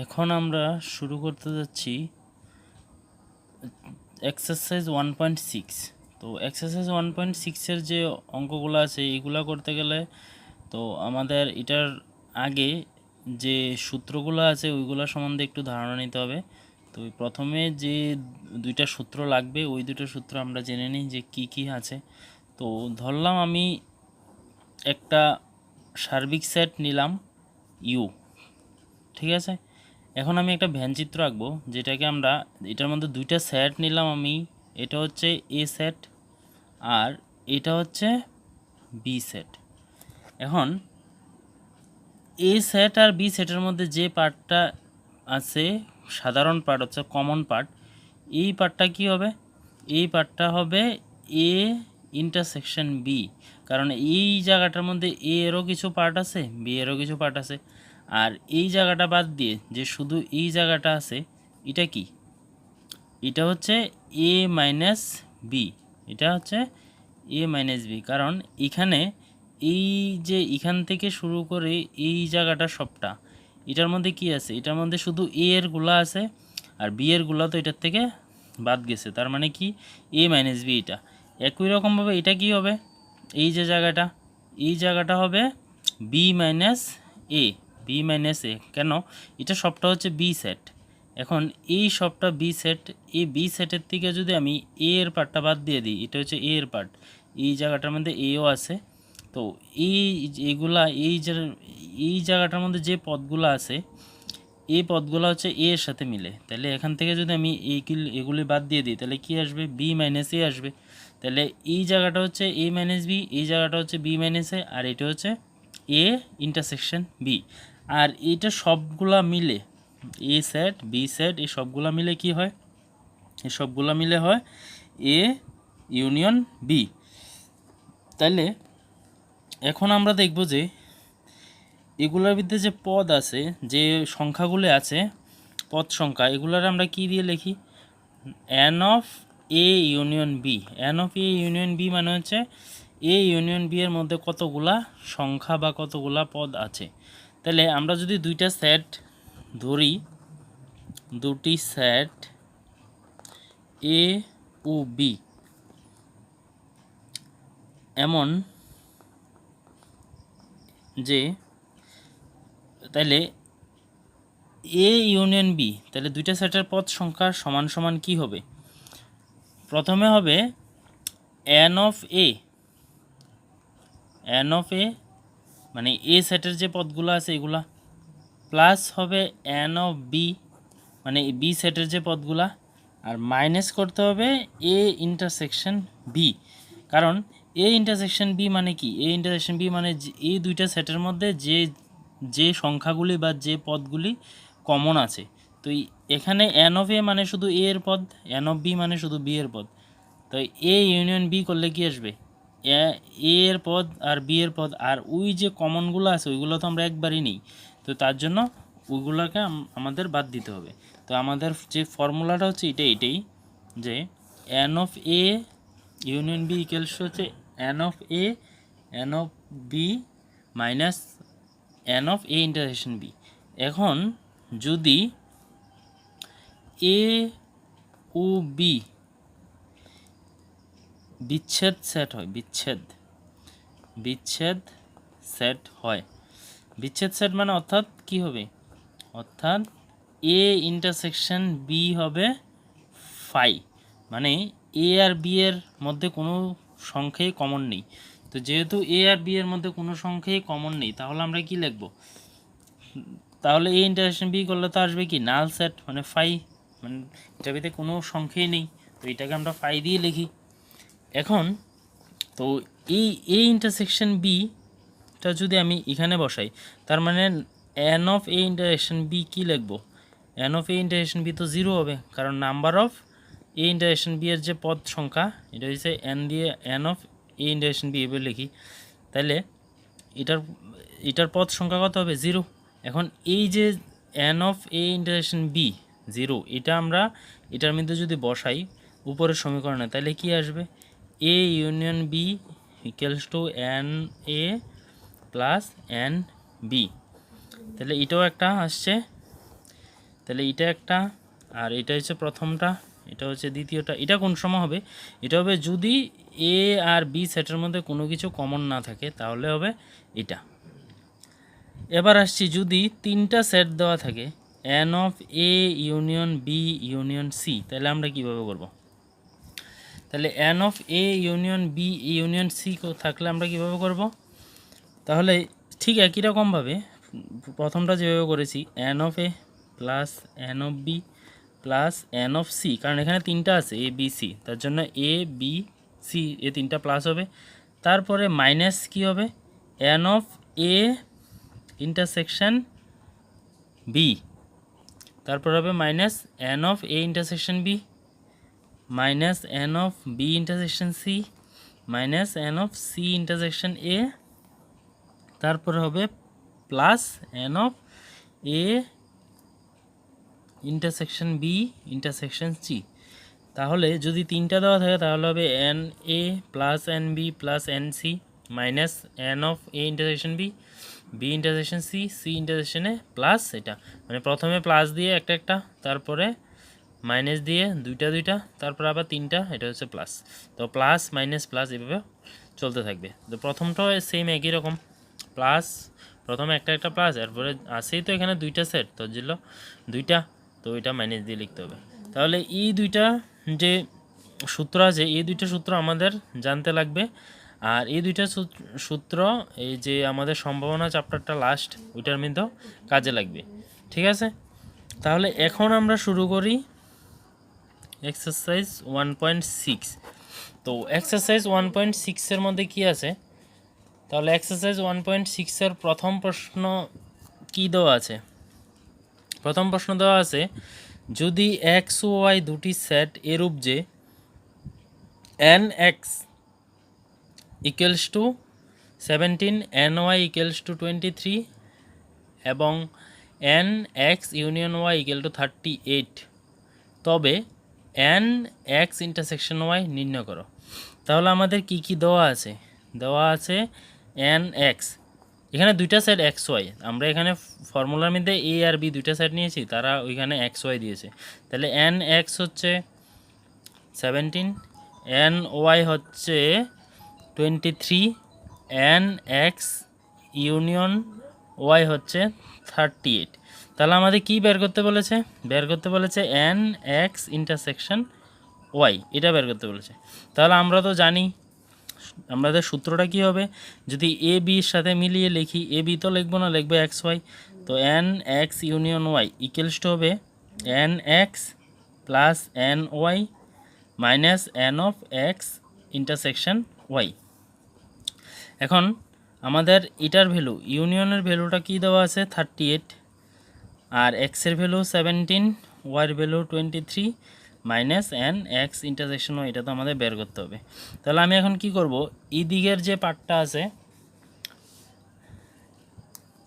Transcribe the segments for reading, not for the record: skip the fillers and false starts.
এখন আমরা শুরু করতে যাচ্ছি এক্সারসাইজ 1.6। তো এক্সারসাইজ 1.6-এর যে অঙ্কগুলো আছে এইগুলো করতে গেলে তো আমাদের এটার আগে যে সূত্রগুলো আছে ওইগুলো সম্বন্ধে একটু ধারণা নিতে হবে। তো প্রথমে যে দুইটা সূত্র লাগবে ওই দুটো সূত্র আমরা জেনে নিই যে কি কি আছে। তো ধরলাম আমি একটা সার্বিক সেট নিলাম ইউ, ঠিক আছে। এখন আমি একটা ভ্যানচিত্র আঁকবো যেটাকে আমরা এটার মধ্যে দুইটা সেট নিলাম আমি, এটা হচ্ছে এ সেট আর এটা হচ্ছে বি সেট। এখন এ সেট আর বি সেটের মধ্যে যে পার্টটা আছে সাধারণ পার্ট হচ্ছে কমন পার্ট, এই পার্টটা কি হবে? এই পার্টটা হবে এ ইন্টারসেকশন বি, কারণ এই জায়গাটার মধ্যে এ এরও কিছু পার্ট আছে, বি এরও কিছু পার্ট আছে। আর এই জায়গাটা বাদ দিয়ে যে শুধু এই জায়গাটা আছে, এটা কি? এটা হচ্ছে এ মাইনাস বি, এটা হচ্ছে এ মাইনাস বি। কারণ এখানে এই যে এখান থেকে শুরু করে এই জায়গাটা সবটা এটার মধ্যে কি আছে? এটার মধ্যে শুধু এ এর গুলা আছে আর বি এর গুলা তো এটার থেকে বাদ গেছে, তার মানে কি এ মাইনাস বি। এটা একই রকমভাবে এটা কি হবে? এই যে জায়গাটা, এই জায়গাটা হবে বি মাইনাস এ, বি মাইনাস এ। কেন? এটা সবটা হচ্ছে বি সেট। এখন এই সবটা বি সেট, এই বি সেটের থেকে যদি আমি এ এর পার্টটা বাদ দিয়ে দিই, এটা হচ্ছে এ এর পার্ট, এই জায়গাটার মধ্যে এও আছে। তো এইগুলা এই জায়গাটার মধ্যে যে পদগুলো আছে এই পদগুলো হচ্ছে এ এর সাথে মিলে, তাহলে এখান থেকে যদি আমি এগুলি বাদ দিয়ে দিই তাহলে কি আসবে? বি মাইনাস এ আসবে। তাহলে এই জায়গাটা হচ্ছে এ মাইনাস বি, এই জায়গাটা হচ্ছে বি মাইনাস এ, আর এটা হচ্ছে এ ইন্টারসেকশন বি। আর এইটা সবগুলা মিলে এ সেট বি সেট এই সবগুলা মিলে কি হয়? এই সবগুলা মিলে হয় এ ইউনিয়ন বি। তাহলে এখন আমরা দেখব যে এগুলোর ভিতরে যে পদ আছে, যে সংখ্যাগুলো আছে পদ সংখ্যা, এগুলোর আমরা কি দিয়ে লিখি? N of A union B. N of A union B মানে হচ্ছে এ ইউনিয়ন বি এর মধ্যে কতগুলা সংখ্যা বা কতগুলা পদ আছে। তাহলে আমরা যদি দুইটা সেট ধরি, দুটি সেট এ ও বি, এমন যে তাহলে এ ইউনিয়ন বি, তাহলে দুইটা সেটের পদ সংখ্যা সমান সমান কি হবে? প্রথমে হবে N of A, n of A মানে এ সেটের যে পদগুলো আছে এগুলা, প্লাস হবে এন অফ বি মানে বি সেটের যে পদগুলা, আর মাইনাস করতে হবে এ ইন্টারসেকশন বি। কারণ এ ইন্টারসেকশন বি মানে কি? এ ইন্টারসেকশন বি মানে এই দুইটা সেটের মধ্যে যে যে সংখ্যাগুলি বা যে পদগুলি কমন আছে। তো এখানে এন অফ এ মানে শুধু এ এর পদ, এন অফ বি মানে শুধু বি এর পদ। তো এ ইউনিয়ন বি করলে কি আসবে? এ এর পদ আর বি এর পদ, আর ওই যে কমনগুলো আছে ওইগুলো তো আমরা একবারই নিই, তো তার জন্য ওইগুলোকে আমাদের বাদ দিতে হবে। তো আমাদের যে ফর্মুলাটা হচ্ছে এটাই যে N of A union B equals হচ্ছে n of A n of B minus N of A intersection B. এখন যদি এ ও বি বিচ্ছেদ সেট হয়, বিচ্ছেদ সেট হয়, বিচ্ছেদ সেট মানে অর্থাৎ কি হবে? অর্থাৎ এ ইন্টারসেকশন বি হবে ফাই, মানে এ আর বি এর মধ্যে কোনো সংখ্যাই কমন নেই। তো যেহেতু এ আর বি এর মধ্যে কোনো সংখ্যাই কমন নেই, তাহলে আমরা কি লিখব? তাহলে এ ইন্টারসেকশন বি করলে তো আসবে কি? নাল সেট, মানে ফাই, মানে এটার ভিতরে কোনো সংখ্যাই নেই, তো এটাকে আমরা ফাই দিয়ে লিখি। এখন তো এ ইন্টারসেকশন বিটা যদি আমি এখানে বসাই, তার মানে N of A intersection B কী লিখব? N of A intersection B তো 0 হবে, কারণ number of A intersection B এর যে পদ সংখ্যা এটা হচ্ছে এন দিয়ে n of A intersection B এভাবে লিখি, তাহলে এটার পদ সংখ্যা কত হবে? 0। এখন এই যে N of A intersection B 0, এটা আমরা এটার মধ্যে যদি বসাই উপরের সমীকরণে, তাহলে কি আসবে? A union B equals to N A plus N B. তাহলে এটাও একটা আসছে তাহলে এটা একটা, আর এটা হচ্ছে প্রথমটা, এটা হচ্ছে দ্বিতীয়টা। এটা কোন সময় হবে? এটা হবে যদি এ আর বি সেটের মধ্যে কোনো কিছু কমন না থাকে, তাহলে হবে এটা। এবার আসছি, যদি তিনটা সেট দেওয়া থাকে N of A union B union C, তাহলে আমরা কিভাবে করব? তাহলে N of A union B union C থাকলে আমরা কিভাবে করব? তাহলে ঠিক একই রকমভাবে প্রথমটা যেভাবে করেছি, N of A plus N of B plus N of C, কারণ এখানে তিনটা আছে এ বি সি, তার জন্য এ বি সি এ তিনটা প্লাস হবে। তারপরে মাইনাস কি হবে? N of A intersection B, তারপর হবে minus N of A intersection B minus N of B intersection C minus N of C intersection A, তারপরে হবে plus N of A intersection B intersection C. তাহলে যদি তিনটা দেওয়া থাকে তাহলে হবে N A plus N B plus N C minus N of A intersection B B intersection C C intersection A plus এটা, মানে প্রথমে প্লাস দিয়ে একটা একটা, তারপরে মাইনাস দিয়ে দুইটা দুইটা, তারপর আবার তিনটা, এটা হচ্ছে প্লাস। তো প্লাস মাইনাস প্লাস এভাবে চলতে থাকবে। তো প্রথমটাও সেম একই রকম, প্লাস প্রথমে একটা একটা প্লাস, এরপরে আসেই তো এখানে দুইটা সেট, তো ছিল দুইটা, তো এটা মাইনাস দিয়ে লিখতে হবে। তাহলে এই দুইটা যে সূত্র আছে, এই দুইটা সূত্র আমাদের জানতে লাগবে। আর এই দুইটা সূত্র এই যে আমাদের সম্ভাবনা চ্যাপ্টারটা লাস্ট, ওইটার মধ্যেও কাজে লাগবে। ঠিক আছে, তাহলে এখন আমরা শুরু করি এক্সারসাইজ 1.6। তো এক্সারসাইজ 1.6-এর মধ্যে কি আছে? তাহলে এক্সারসাইজ 1.6-এর প্রথম প্রশ্ন কি দেওয়া আছে? প্রথম প্রশ্ন দেওয়া আছে, যদি এক্স ও ওয়াই দুটি সেট এরূপ যে N X equals to 17, N Y equals to 23 এবং N X union Y equal to 38, তবে এন এক্স ইন্টারসেকশন ওয়াই নির্ণয় করো। তাহলে আমাদের কি কি দেওয়া আছে? দেওয়া আছে এন এক্স, এখানে দুইটা সেট এক্স ওয়াই, আমরা এখানে ফর্মুলার মধ্যে এ আর বি দুইটা সেট নিয়েছি, তারা ওইখানে এক্স ওয়াই দিয়েছে। তাহলে এন এক্স হচ্ছে 17, এন ওয়াই হচ্ছে 23, এন এক্স ইউনিয়ন ওয়াই হচ্ছে 38। তাহলে আমাদের কি বের করতে বলেছে? বের করতে বলেছে এন এক্স ইন্টারসেকশন ওয়াই, এটা বের করতে বলেছে। তাহলে আমরা তো জানি আমাদের সূত্রটা কি হবে, যদি এ বির সাথে মিলিয়ে লিখি, এ বি তো লিখবো না, লিখবো এক্স ওয়াই। তো n X union Y equals to হবে n X plus N Y minus N of X intersection Y. এখন আমাদের এটার ভ্যালু, ইউনিয়নের ভ্যালুটা কি দেওয়া আছে? 38, আর এক্সের ভ্যালু 17, ওয়াইয়ের value 23 minus N X intersection Y, এটা তো আমাদের বের করতে হবে। তাহলে আমি এখন কি করব, এই দিকের যে পার্টটা আছে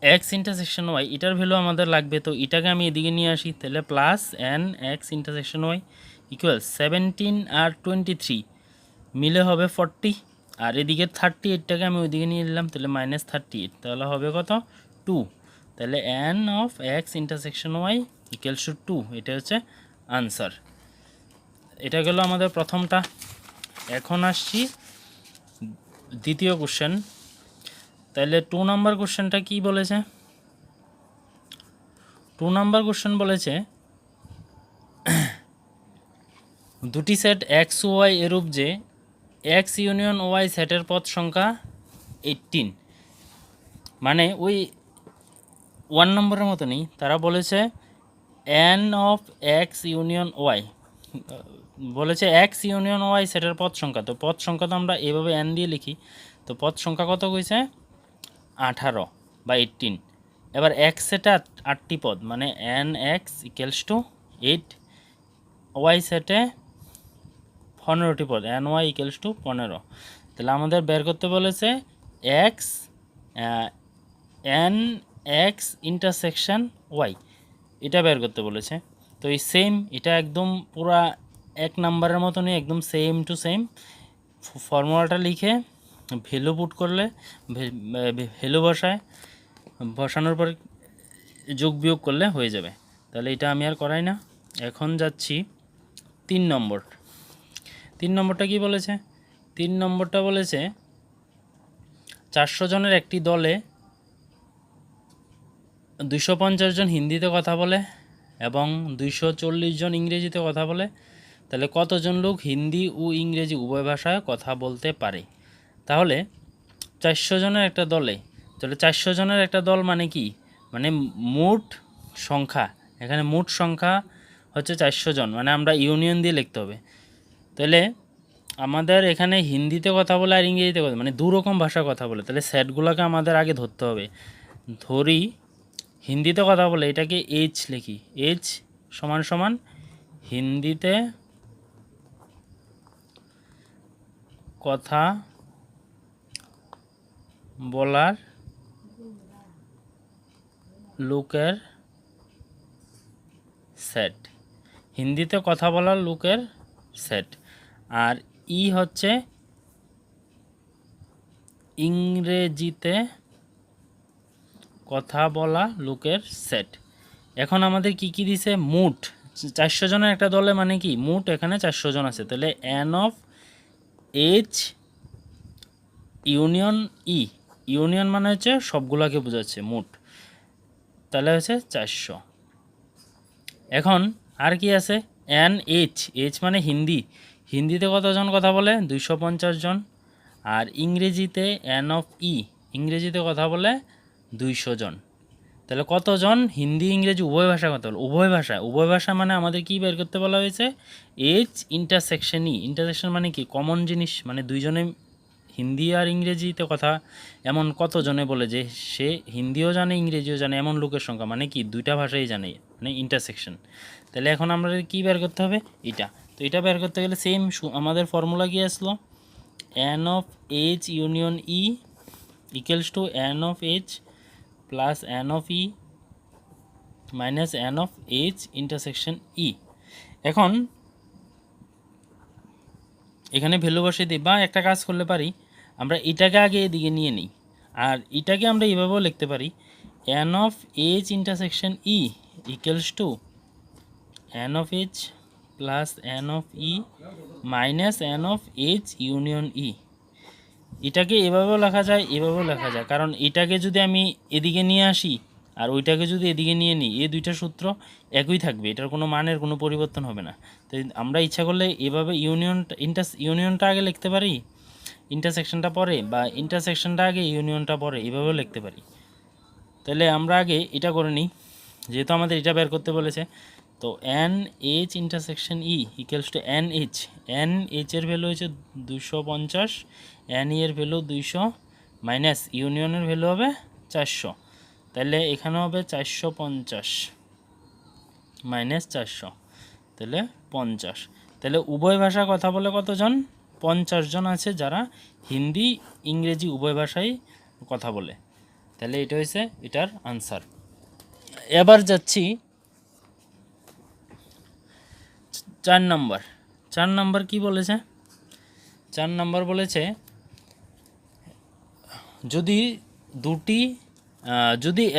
এক্স ইন্টারসেকশন ওয়াই, এটার ভ্যালু আমাদের লাগবে, তো এটাকে আমি এদিকে নিয়ে আসি। তাহলে plus N X intersection Y equal 17 আর 23 মিলে হবে 40, আর এদিকে 38টাকে আমি ওইদিকে নিয়ে নিলাম, তাহলে মাইনাস 38, তাহলে হবে কত? 2। তাহলে N of X intersection Y equals to 2, এটা হচ্ছে আনসার। এটা গেল আমাদের প্রথমটা। এখন আসছি দ্বিতীয় কোশ্চেন। তাহলে 2 নাম্বার কোশ্চেনটা কি বলেছে? 2 নাম্বার কোশ্চেন বলেছে দুটি সেট এক্স ও ওয়াই এরূপ যে এক্স ইউনিয়ন ওয়াই সেটের পদ সংখ্যা 18, মানে ওই 1 নম্বরের মতনই তারা বলেছে N of X union Y, বলেছে এক্স ইউনিয়ন ওয়াই সেটের পদ সংখ্যা। তো পদ সংখ্যা তো আমরা এভাবে এন দিয়ে লিখি, তো পদ সংখ্যা কত কইছে? 18 বা 18। এবার এক্স সেটে 8টি পদ, মানে N X equals to 8, Y সেটে 15টি পদ, এন ওয়াই ইকুয়ালস টু 15। তাহলে আমাদের বের করতে বলেছে X N X intersection Y, এটা বের করতে বলেছে। তো এই সেম, এটা একদম পুরা 1 নাম্বারের মতনই, একদম সেম টু সেম। ফর্মুলাটা লিখে ভ্যালু পুট করলে, ভ্যালু বসানোর পর যোগ বিয়োগ করলে হয়ে যাবে। তাহলে এটা আমি আর করাই না। এখন যাচ্ছি 3 নম্বর। 3 নম্বরটা কি বলেছে? 3 নম্বরটা বলেছে 400 জনের একটি দলে 250 জন হিন্দিতে কথা বলে এবং 240 জন ইংরেজিতে কথা বলে। তাহলে কতজন লোক হিন্দি ও ইংরেজি উভয় ভাষায় কথা বলতে পারে? তাহলে 400 জনের একটা দলে, তাহলে 400 জনের একটা দল মানে কি? মানে মোট সংখ্যা, এখানে মোট সংখ্যা হচ্ছে 400 জন, মানে আমরা ইউনিয়ন দিয়ে লিখতে হবে। তাহলে আমাদের এখানে হিন্দিতে কথা বলে আর ইংরেজিতে কথা, মানে দুরকম ভাষা কথা বলে। তাহলে সেটগুলোকে আমাদের আগে ধরতে হবে। ধরি হিন্দিতে কথা বলে, এটাকে এইচ লিখি, এইচ সমান সমান হিন্দিতে কথা বলার লোকের সেট, হিন্দিতে কথা বলার লোকের সেট। আর ই হচ্ছে ইংরেজিতে কথা বলা লোকের সেট। এখন আমাদের কি কি দিছে? মোট 400 জনের একটা দলে মানে কি মোট এখানে 400 জন আছে। তাহলে N of H union E, union মানে হচ্ছে সবগুলোকে বোঝাচ্ছে মোট, তাহলে হচ্ছে 400। এখন আর কি আছে? এন এইচ, এইচ মানে হিন্দি, হিন্দিতে কতজন কথা বলে? 250 জন। আর ইংরেজিতে এন অফ ই, ইংরেজিতে কথা বলে 200 জন। তাহলে কতজন হিন্দি ইংরেজি উভয় ভাষা কথা বলে? উভয় ভাষা, উভয় ভাষা মানে আমাদের কি বের করতে বলা হয়েছে? এইচ ইন্টারসেকশন ই, ইন্টারসেকশন মানে কি? কমন জিনিস, মানে দুইজনে হিন্দি আর ইংরেজিতে কথা এমন কতজনে বলে যে সে হিন্দিও জানে ইংরেজিও জানে, এমন লোকের সংখ্যা, মানে কি দুইটা ভাষাই জানে, মানে ইন্টারসেকশন। তাহলে এখন আমরা কি বের করতে হবে? এটা। তো এটা বের করতে গেলে সেম আমাদের ফর্মুলা কি আসলো? N of H union E equals to n of H plus N of E minus N of H intersection E. এখন এখানে ভ্যালু বসিয়ে দিই, বা একটা কাজ করলে পারি, আমরা এটাকে আগে এদিকে নিয়ে নিই, আর এটাকে আমরা এইভাবেও লিখতে পারি, n of H intersection E equals to n of H plus N of E minus N of H union E. এটাকে এভাবেও লেখা যায়, এভাবেও লেখা যায়, কারণ এটাকে যদি আমি এদিকে নিয়ে আসি আর ওইটাকে যদি এদিকে নিয়ে নিই, এই দুইটা সূত্র একই থাকবে, এটার কোনো মানের কোনো পরিবর্তন হবে না। তো আমরা ইচ্ছা করলে এভাবে ইউনিয়নটা আগে লিখতে পারি, ইন্টারসেকশনটা পরে, বা ইন্টারসেকশনটা আগে ইউনিয়নটা পরে, এভাবেও লিখতে পারি। তাহলে আমরা আগে এটা করে নিই, যেহেতু আমাদের এটা বের করতে বলেছে। তো n H intersection E equals to n H, n এইচের ভ্যালু হচ্ছে 250, এন ই এর ভ্যালু 200 মাইনাস ইউনিয়নের ভ্যালু হবে 400। তাহলে এখানে হবে 450 মাইনাস 400, তাহলে 50। তাহলে উভয় ভাষা কথা বলে কতজন? 50 জন আছে যারা হিন্দি ইংরেজি উভয় ভাষায় কথা বলে। তাহলে এটা হয়েছে এটার আনসার। এবার যাচ্ছি 4 নম্বর। 4 নম্বর কি বলেছে? 4 নম্বর বলেছে যদি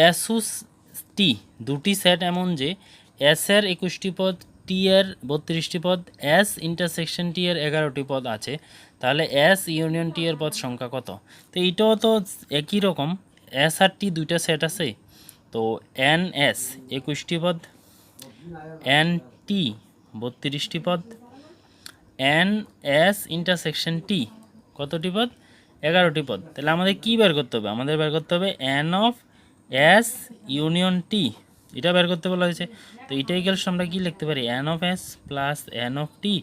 এস ও টি দুটি সেট এমন যে এস এর 21টি পদ, টি এর 32টি পদ, এস ইন্টারসেকশন টি এর 11টি পদ আছে, তাহলে এস ইউনিয়ন টি এর পদ সংখ্যা কত? তো এটাও তো একই রকম, এস আর টি দুইটা সেট আছে, তো এন এস 21টি পদ, এন টি 32টি পদ, এন এস ইন্টারসেকশন টি কতটি পদ? 11টি পদ। তাহলে আমাদের কি বের করতে হবে? আমাদের বের করতে হবে এন অফ এস ইউনিয়ন টি, এটা বের করতে বলা হয়েছে। তো এটা ইকুয়ালস আমরা কি লিখতে পারি? N of S plus N of T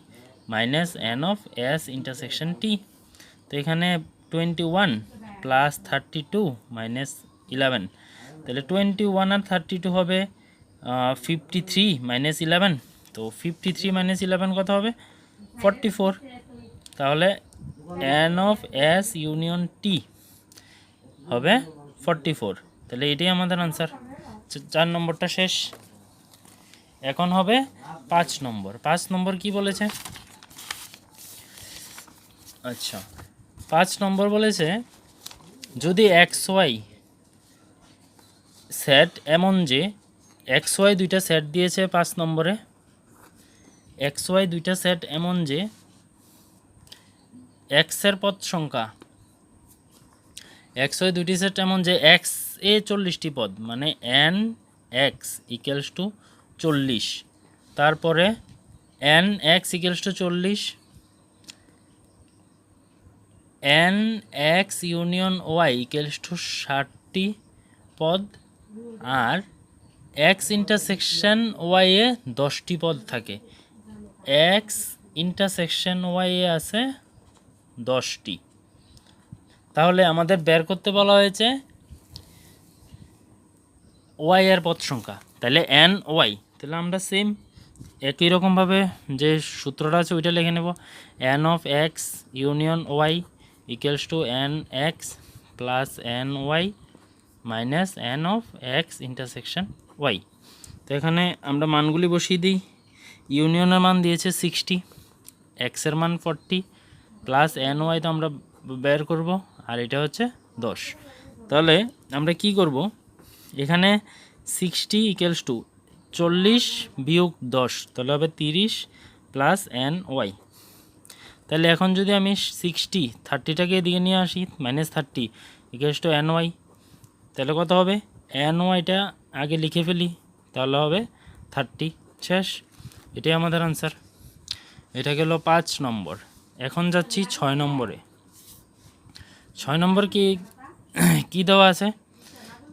minus N of S intersection T. তো এখানে 21 প্লাস 32 মাইনাস 11, তাহলে 21 আর 32 হবে 53 মাইনাস 11। তো 53 মাইনাস 11 কত হবে? 44। তাহলে এন অফ এস ইউনিয়ন টি হবে 44। তাহলে এটাই আমাদের আনসার। 4 নম্বরটা শেষ। এখন হবে 5 নম্বর। 5 নম্বর কি বলেছে? আচ্ছা, 5 নম্বর বলেছে যদি এক্স ওয়াই সেট এমন যে এক্স ওয়াই দুইটা সেট দিয়েছে 5 নম্বরে। এক্স ওয়াই দুইটা সেট এমন যে এক্সের পদ সংখ্যা, এক্স ওয়াই দুইটি সেট এমন যে এক্স এ 40টি পদ, মানে এন এক্স ইকুয়ালস টু 40, তারপরে n X equals to 40, n X union Y equals to 60টি পদ, আর এক্স ইন্টারসেকশন ওয়াই এ 10টি পদ থাকে। এক্স ইন্টারসেকশন ওয়াই এ আছে 10টি। তাহলে আমাদের বের করতে বলা হয়েছে ওয়াই এর পদ সংখ্যা, তাহলে এন ওয়াই। তাহলে আমরা সেম একই রকমভাবে যে সূত্রটা আছে ওইটা লিখে নেব, N of X union Y equals to N X plus N Y minus N of X intersection Y. তো এখানে আমরা মানগুলি বসিয়ে দিই। ইউনিয়নের মান দিয়েছে 60, এক্সের মান 40, প্লাস এন ওয়াই তো আমরা বের করব, আর এটা হচ্ছে 10। তাহলে আমরা কি করব, এখানে 60 ইকুয়ালস টু 40 বিয়োগ 10, তাহলে হবে 30 প্লাস এন ওয়াই। তাহলে এখন যদি আমি 30টাকে এদিকে নিয়ে আসি, -30 ইকুয়ালস টু এন ওয়াই, তাহলে কত হবে, এন ওয়াইটা আগে লিখে ফেলি, তাহলে হবে 30। শেষ, এটাই আমাদের আনসার। এটা গেল 5 নম্বর। এখন যাচ্ছি 6 নম্বরে। 6 নম্বর কি দেওয়া আছে?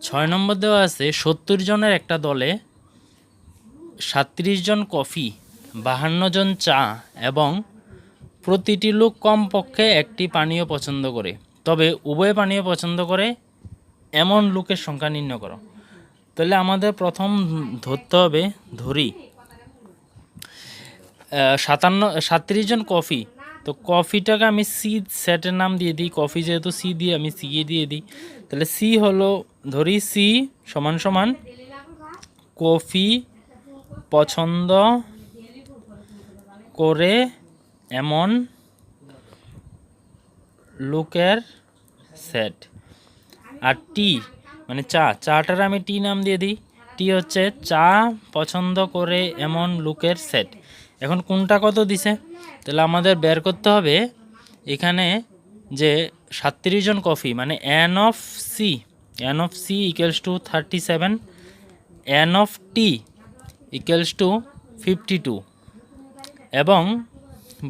6 নম্বর দেওয়া আছে 70 জনের একটা দলে 37 জন কফি, 52 জন চা এবং প্রতিটি লোক কমপক্ষে একটি পানীয় পছন্দ করে, তবে উভয় পানীয় পছন্দ করে এমন লোকের সংখ্যা নির্ণয় করো। তাহলে আমাদের প্রথম ধরতে হবে, ধরি 37 জন কফি, তো কফিটাকে আমি সি সেটের নাম দিয়ে দিই, কফি যেহেতু সি দিয়ে আমি সি দিয়ে দিই। তাহলে সি হলো, ধরি সি সমান সমান কফি পছন্দ করে এমন লোকের সেট, আর টি মানে চাটার আমি টি নাম দিয়ে দিই, টি হচ্ছে চা পছন্দ করে এমন লোকের সেট। এখন কোনটা কত দিছে, তাহলে আমাদের বের করতে হবে এখানে যে 37 জন কফি, মানে N of C equals to 37, N of T equals to 52, এবং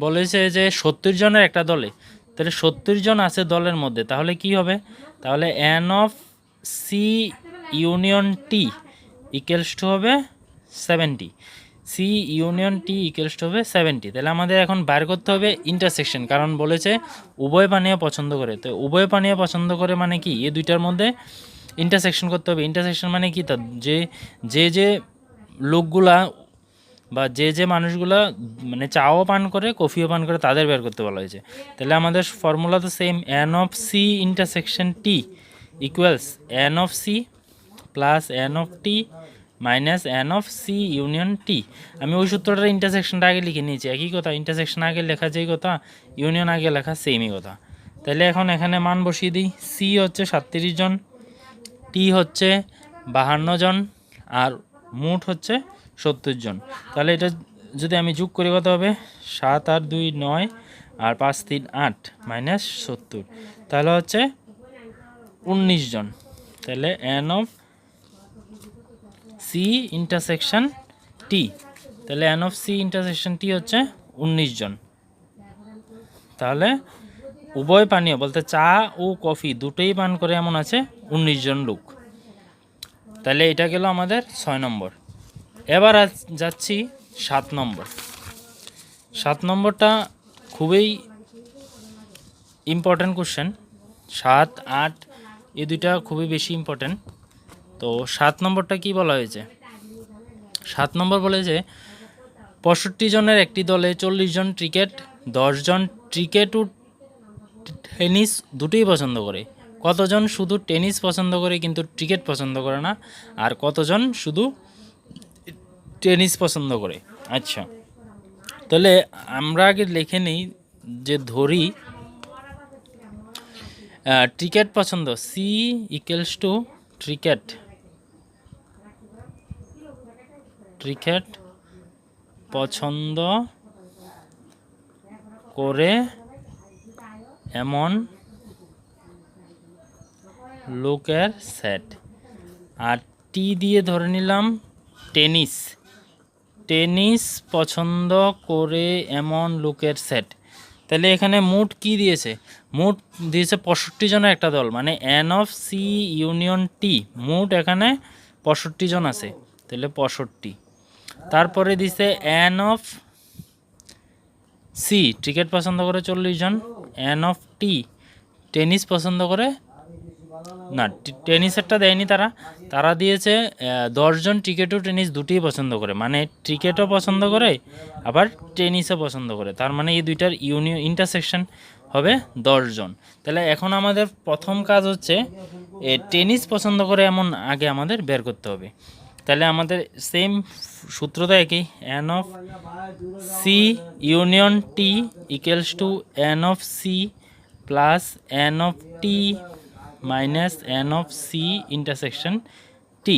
বলেছে যে 70 জনের একটা দলে, তাহলে 70 জন আছে দলের মধ্যে, তাহলে কি হবে, তাহলে N of C union T equals to হবে 70, C union T equals to হবে 70। তাহলে আমাদের এখন বার করতে হবে ইন্টারসেকশন, কারণ বলেছে উভয় পানীয় পছন্দ করে। তো উভয় পানীয় পছন্দ করে মানে কি, এই দুইটার মধ্যে ইন্টারসেকশন করতে হবে। ইন্টারসেকশন মানে কি, তা যে লোকগুলা বা যে মানুষগুলা মানে চাও পান করে কফিও পান করে তাদের বের করতে বলা হয়েছে। তাহলে আমাদের ফর্মুলা তো same, N of C intersection T equals N of C plus N of T minus N of C union T. আমি ওই সূত্রটার ইন্টারসেকশনটা আগে লিখে নিয়েছি, একই কথা, ইন্টারসেকশন আগে লেখা যেই কথা, ইউনিয়ন আগে লেখা সেমই কথা। তাহলে এখন এখানে মান বসিয়ে দিই, সি হচ্ছে 37 জন, টি হচ্ছে 52 জন, আর মোট হচ্ছে 70 জন। তাহলে এটা যদি আমি যোগ করি কত হবে, 7 আর 2 9 আর 5 3 8 মাইনাস 70, তাহলে হচ্ছে 19 জন। তাহলে এন অফ সি ইন্টারসেকশন টি, তাহলে এন অফ সি ইন্টারসেকশন টি হচ্ছে 19 জন। তাহলে উভয় পানীয় বলতে চা ও কফি দুটোই পান করে এমন আছে 19 জন লোক। তাহলে এটা গেল আমাদের 6 নম্বর। এবার যাচ্ছি 7 নম্বর। 7 নম্বরটা খুবই ইম্পর্ট্যান্ট কোশ্চেন, 7 8 এই দুইটা খুবই বেশি ইম্পর্ট্যান্ট। তো 7 নম্বরটা কি বলা হয়েছে, 7 নম্বর বলেছে 65 জনের একটি দলে 40 জন ক্রিকেট, 10 জন ক্রিকেট ও টেনিস দুটোই পছন্দ করে। কতজন শুধু টেনিস পছন্দ করে কিন্তু ক্রিকেট পছন্দ করে না, আর কতজন শুধু টেনিস পছন্দ করে। আচ্ছা, তাহলে আমরা আগে লিখে নিই যে ধরি ক্রিকেট পছন্দ, C equals to cricket cricket পছন্দ করে এমন লোকের সেট। আর টি দিয়ে ধরে নিলাম টেনিস, টেনিস পছন্দ করে এমন লোকের সেট। তাহলে এখানে মোট কি দিয়েছে? মোট দিয়েছে 65 জনের একটা দল, মানে N of C union T, মোট এখানে 65 জন আছে, তাহলে 65। তারপরে দিছে এন অফ সি ক্রিকেট পছন্দ করে 40 জন, এন অফ টি টেনিস পছন্দ করে, না টেনিসেরটা দেয়নি তারা, তারা দিয়েছে 10 জন ক্রিকেটও টেনিস দুটিই পছন্দ করে, মানে ক্রিকেটও পছন্দ করে আবার টেনিসও পছন্দ করে, তার মানে এই দুইটার ইন্টারসেকশন হবে 10 জন। তাহলে এখন আমাদের প্রথম কাজ হচ্ছে টেনিস পছন্দ করে এমন আগে আমাদের বের করতে হবে। তাহলে আমাদের সেম সূত্র তো একই, n of C union T equals to n of C plus N of T minus N of C intersection T.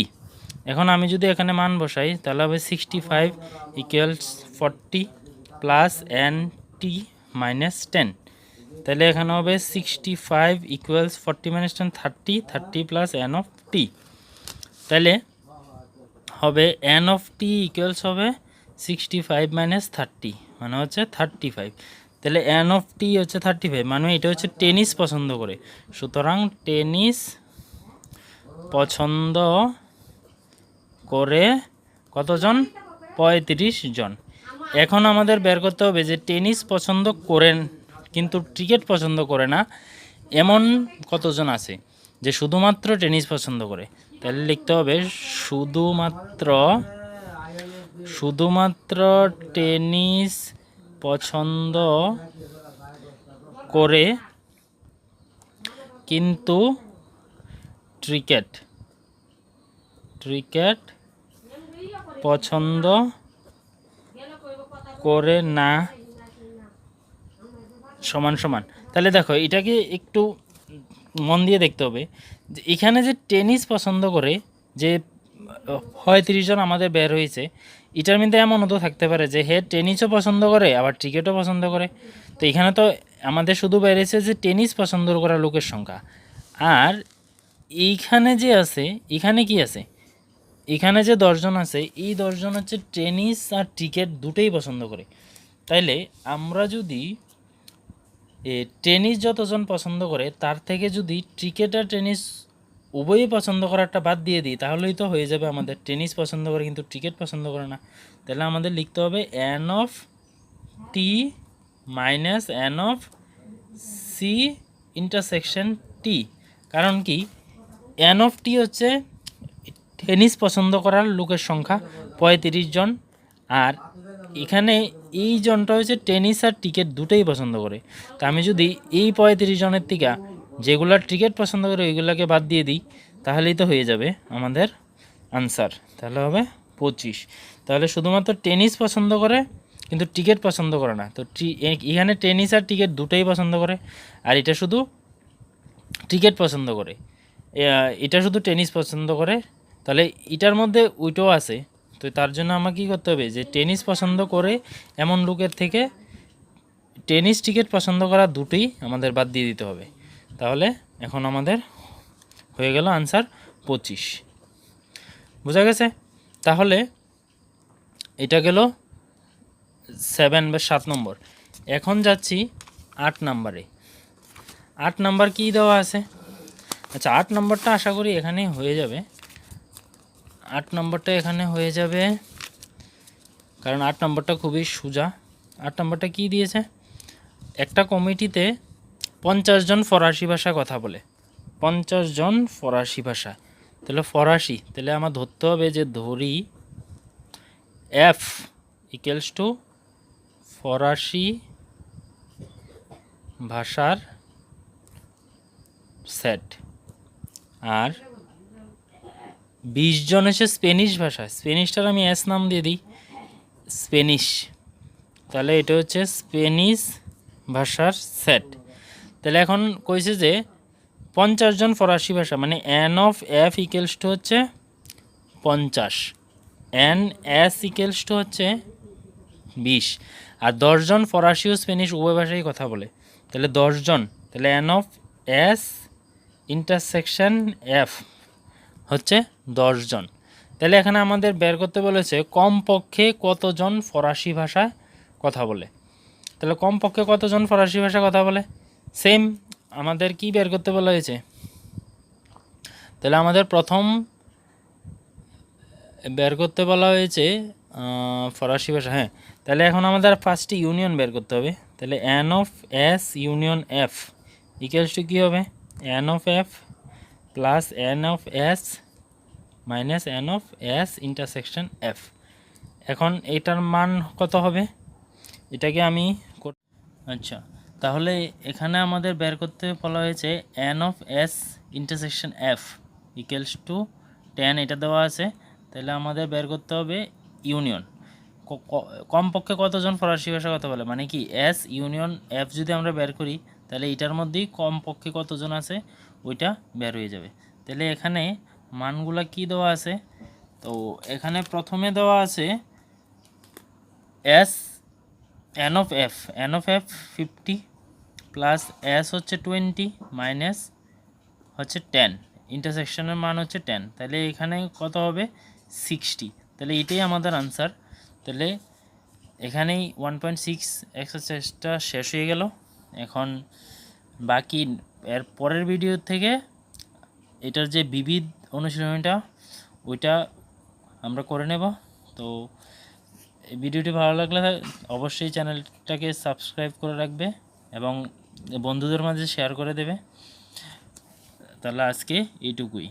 এখন আমি যদি এখানে মান বসাই তাহলে হবে 65 equals 40 plus n T minus 10। তাহলে এখানে হবে 65 equals 40 minus 10 30, 30 plus N of T. তাহলে হবে এন অফ টি ইকুয়ালস হবে 65 মাইনাস 30, মানে হচ্ছে 35। তাহলে এন অফ টি হচ্ছে 35, মানে এটা হচ্ছে টেনিস পছন্দ করে, সুতরাং টেনিস পছন্দ করে কতজন? 35 জন। এখন আমাদের বের করতে হবে যে টেনিস পছন্দ করেন কিন্তু ক্রিকেট পছন্দ করে না এমন কতজন আছে যে শুধুমাত্র টেনিস পছন্দ করে। তাহলে লিখতে হবে শুধুমাত্র টেনিস পছন্দ করে কিন্তু ক্রিকেট পছন্দ করে না সমান সমান। তাহলে দেখো এটাকে একটু মন দিয়ে দেখতে হবে যে এখানে যে টেনিস পছন্দ করে যে 35 জন আমাদের বের হয়েছে, এটার মধ্যে এমনও তো থাকতে পারে যে হে টেনিসও পছন্দ করে আবার ক্রিকেটও পছন্দ করে। তো এখানে তো আমাদের শুধু বেরিয়েছে যে টেনিস পছন্দ করা লোকের সংখ্যা। আর এইখানে যে আছে, এখানে কি আছে? এখানে যে 10 জন আছে, এই 10 জন হচ্ছে টেনিস আর ক্রিকেট দুটোই পছন্দ করে। তাইলে আমরা যদি টেনিস যতজন পছন্দ করে তার থেকে যদি ক্রিকেট আর টেনিস উভয়ই পছন্দ করাটা বাদ দিয়ে দিই তাহলেই তো হয়ে যাবে আমাদের টেনিস পছন্দ করে কিন্তু ক্রিকেট পছন্দ করে না। তাহলে আমাদের লিখতে হবে N of T minus N of C intersection T. কারণ কি, এন অফ টি হচ্ছে টেনিস পছন্দ করার লোকের সংখ্যা 35 জন, আর এখানে এই জনটা হচ্ছে টেনিস আর ক্রিকেট দুটোই পছন্দ করে। তা আমি যদি এই 35 জনের থেকে যেগুলো ক্রিকেট পছন্দ করে ওইগুলোকে বাদ দিয়ে দিই তাহলেই তো হয়ে যাবে আমাদের আনসার। তাহলে হবে 25। তাহলে শুধুমাত্র টেনিস পছন্দ করে কিন্তু ক্রিকেট পছন্দ করে না। তো এখানে টেনিস আর ক্রিকেট দুটোই পছন্দ করে, আর এটা শুধু ক্রিকেট পছন্দ করে, এটা শুধু টেনিস পছন্দ করে। তাহলে এটার মধ্যে ওইটাও আছে, তো তার জন্য আমাকে কী করতে হবে যে টেনিস পছন্দ করে এমন লোকের থেকে টেনিস ক্রিকেট পছন্দ করা দুটোই আমাদের বাদ দিয়ে দিতে হবে। তাহলে এখন আমাদের হয়ে গেল আনসার 25। বোঝা গেছে? তাহলে এটা গেল 7 বা 7 নম্বর। এখন যাচ্ছি 8 নম্বরে। 8 নম্বর কী দেওয়া আছে? আচ্ছা 8 নম্বরটা আশা করি এখানে হয়ে যাবে। 8 নম্বরটা এখানে হয়ে যাবে কারণ 8 নম্বরটা খুবই সোজা। 8 নম্বরটা কী দিয়েছে? একটা কমিটিতে 50 জন ফরাসি ভাষা কথা বলে, 50 জন ফরাসি ভাষা। তাহলে ফরাসি, তাহলে আমার ধরতে হবে যে ধরি এফ ইকুয়ালস টু ফরাসি ভাষার সেট, আর 20 জন হচ্ছে স্পেনিশ ভাষা। স্পেনিশটার আমি এস নাম দিয়ে দিই, স্পেনিশ। তাহলে এটা হচ্ছে স্পেনিশ ভাষার সেট। তাহলে এখন কইছে যে 50 জন ফরাসি ভাষা, মানে N of F equals two হচ্ছে 50, এন এস ইকুয়ালস টু হচ্ছে 20, আর 10 জন ফরাসি ও স্প্যানিশ উভয় ভাষায় কথা বলে, তাহলে 10 জন, তাহলে N of S intersection F হচ্ছে 10 জন। তাহলে এখানে আমাদের বের করতে বলেছে কমপক্ষে কতজন ফরাসি ভাষায় কথা বলে। তাহলে কমপক্ষে কতজন ফরাসি ভাষা কথা বলে, সেম আমাদের কি বের করতে বলা হয়েছে। তাহলে আমাদের প্রথম বের করতে বলা হয়েছে ফরাসি ভাষা, হ্যাঁ। তাহলে এখন আমাদের ফার্স্টে ইউনিয়ন বের করতে হবে। তাহলে N of S union F equals to কী হবে, N of F plus N of S minus N of S intersection F. এখন এটার মান কত হবে, এটাকে আমি আচ্ছা, তাহলে এখানে আমাদের বের করতে বলা হয়েছে N of S intersection F equals two 10, এটা দেওয়া আছে। তাহলে আমাদের বের করতে হবে ইউনিয়ন, কমপক্ষে কতজন ফরাসি ভাষা কথা বলে, মানে কি এস ইউনিয়ন এফ যদি আমরা বের করি তাহলে এটার মধ্যেই কমপক্ষে কতজন আছে ওইটা বের হয়ে যাবে। তাহলে এখানে মানগুলা কি দেওয়া আছে, তো এখানে প্রথমে দেওয়া আছে S N of F 50 plus S হচ্ছে 20 মাইনাস হচ্ছে 10, ইন্টারসেকশনের মান হচ্ছে 10, তাহলে এখানে কত হবে 60। তাহলে এটাই আমাদের আনসার। তাহলে এখানেই 1.6 এক্সারসাইজটা শেষ হয়ে গেল। এখন বাকি এর পরের ভিডিও থেকে এটার যে বিবিধ অনুশীলনীটা ওইটা আমরা করে নেব। তো এই ভিডিওটি ভালো লাগলে অবশ্যই চ্যানেলটাকে সাবস্ক্রাইব করে রাখবে এবং বন্ধুদের মাঝে শেয়ার করে দেবে। তাহলে আজকে এইটুকুই।